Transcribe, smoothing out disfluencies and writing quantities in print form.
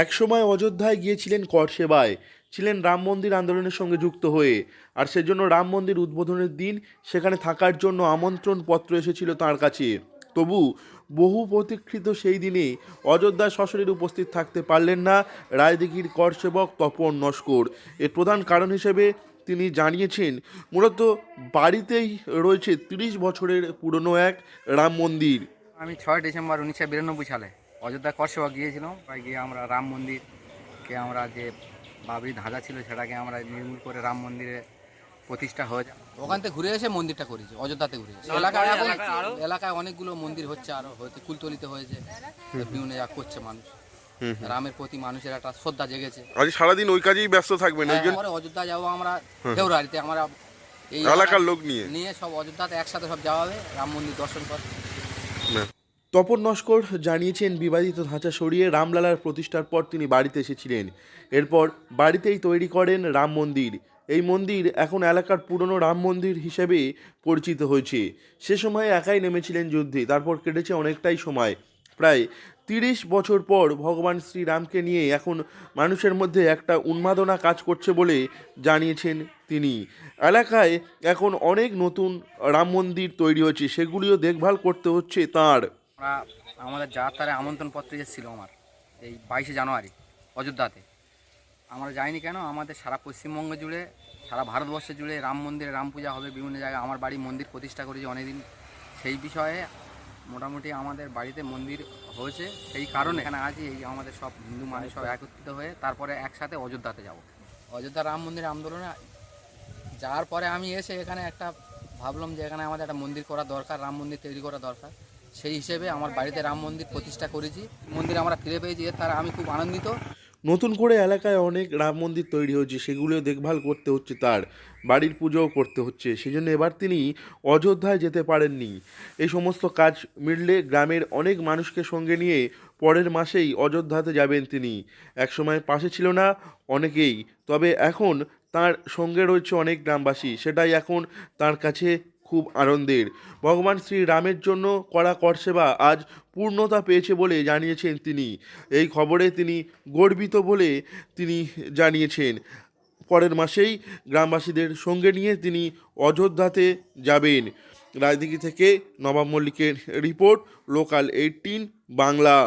একসময় অযোধ্যায় গিয়েছিলেন কর সেবায়, ছিলেন রাম মন্দির আন্দোলনের সঙ্গে যুক্ত হয়ে। আর সেজন্য রাম মন্দির উদ্বোধনের দিন সেখানে থাকার জন্য আমন্ত্রণ পত্র এসেছিল তার কাছে। তবু বহু প্রতীক্ষিত সেই দিনে অযোধ্যায় সশরীরে উপস্থিত থাকতে পারলেন না রায়দিঘির কর সেবক তপন নস্কর। এর প্রধান কারণ হিসেবে তিনি জানিয়েছেন, মূলত বাড়িতেই রয়েছে 30 বছরের পুরনো এক রাম মন্দির। আমি 6 ডিসেম্বর 1992 সালে অযোধ্যা করসেবা গিয়েছিলাম। গিয়ে আমরা রাম মন্দিরকে আমরা যে বাবরি ধাঁধা ছিল সেটাকে আমরা নির্মূল করে রাম মন্দিরে প্রতিষ্ঠা হয়ে যায়। ওখান থেকে ঘুরে এসে মন্দিরটা করেছি, অযোধ্যাতে ঘুরে এসে। এলাকায় অনেকগুলো মন্দির হচ্ছে, আরও হয়তো কুলতলিতে হয়েছে, বিভিন্ন যা করছে মানুষ। রামের প্রতি মানুষের একটা শ্রদ্ধা জেগেছে। আজ সারাদিন ওই কাজেই ব্যস্ত থাকবেন। অযোধ্যা যাবো আমরা ফেব্রুয়ারিতে, আমরা এই এলাকার লোক নিয়ে সব অযোধ্যাতে একসাথে সব যাওয়া হবে রাম মন্দির দর্শন করে। তপন নস্কর জানিয়েছেন, বিবাদিত ধাঁচা সরিয়ে রামলালার প্রতিষ্ঠার পর তিনি বাড়িতে এসেছিলেন। এরপর বাড়িতেই তৈরি করেন রাম মন্দির। এই মন্দির এখন এলাকার পুরনো রাম মন্দির হিসেবে পরিচিত হয়েছে। সে সময়ে একাই নেমেছিলেন যুদ্ধে, তারপর কেটেছে অনেকটাই সময়। প্রায় 30 বছর পর ভগবান শ্রীরামকে নিয়ে এখন মানুষের মধ্যে একটা উন্মাদনা কাজ করছে বলে জানিয়েছেন তিনি। এলাকায় এখন অনেক নতুন রাম মন্দির তৈরি হয়েছে, সেগুলিও দেখভাল করতে হচ্ছে তাঁর। আমাদের যাত্রারে আমন্ত্রণপত্র এসেছিলো আমার এই 22শে জানুয়ারি অযোধ্যাতে। আমরা যাইনি কেন, আমাদের সারা পশ্চিমবঙ্গ জুড়ে, সারা ভারতবর্ষ জুড়ে রাম মন্দিরে রাম পূজা হবে বিভিন্ন জায়গায়। আমার বাড়ি মন্দির প্রতিষ্ঠা করেছি অনেকদিন, সেই বিষয়ে মোটামুটি আমাদের বাড়িতে মন্দির হয়েছে। সেই কারণে এখানে আছি, এই আমাদের সব হিন্দু মানুষ সব একত্রিত হয়ে তারপরে একসাথে অযোধ্যাতে যাব। অযোধ্যা রাম মন্দির আন্দোলনে যাওয়ার পরে আমি এসে এখানে একটা ভাবলাম যে এখানে আমাদের একটা মন্দির করা দরকার, রাম মন্দির তৈরি করা দরকার। সেই হিসেবে আমার বাড়িতে রাম মন্দির প্রতিষ্ঠা করেছি। মন্দির আমরা ফিরে পেয়েছি, এর তারা আমি খুব আনন্দিত। নতুন করে এলাকায় অনেক রাম মন্দির তৈরি হচ্ছে, সেগুলিও দেখভাল করতে হচ্ছে তার, বাড়ির পুজোও করতে হচ্ছে। সেজন্য এবার তিনি অযোধ্যায় যেতে পারেননি। এই সমস্ত কাজ মিটলে গ্রামের অনেক মানুষকে সঙ্গে নিয়ে পরের মাসেই অযোধ্যাতে যাবেন তিনি। একসময় পাশে ছিল না অনেকেই, তবে এখন তার সঙ্গে রয়েছে অনেক গ্রামবাসী, সেটাই এখন তার কাছে খুব আনন্দের। ভগবান শ্রীরামের জন্য করা করসেবা আজ পূর্ণতা পেয়েছে বলে জানিয়েছেন তিনি। এই খবরে তিনি গর্বিত বলে তিনি জানিয়েছেন। পরের মাসেই গ্রামবাসীদের সঙ্গে নিয়ে তিনি অযোধ্যাতে যাবেন। রায়দিঘি থেকে নবাব মল্লিকের রিপোর্ট, লোকাল 18 বাংলা।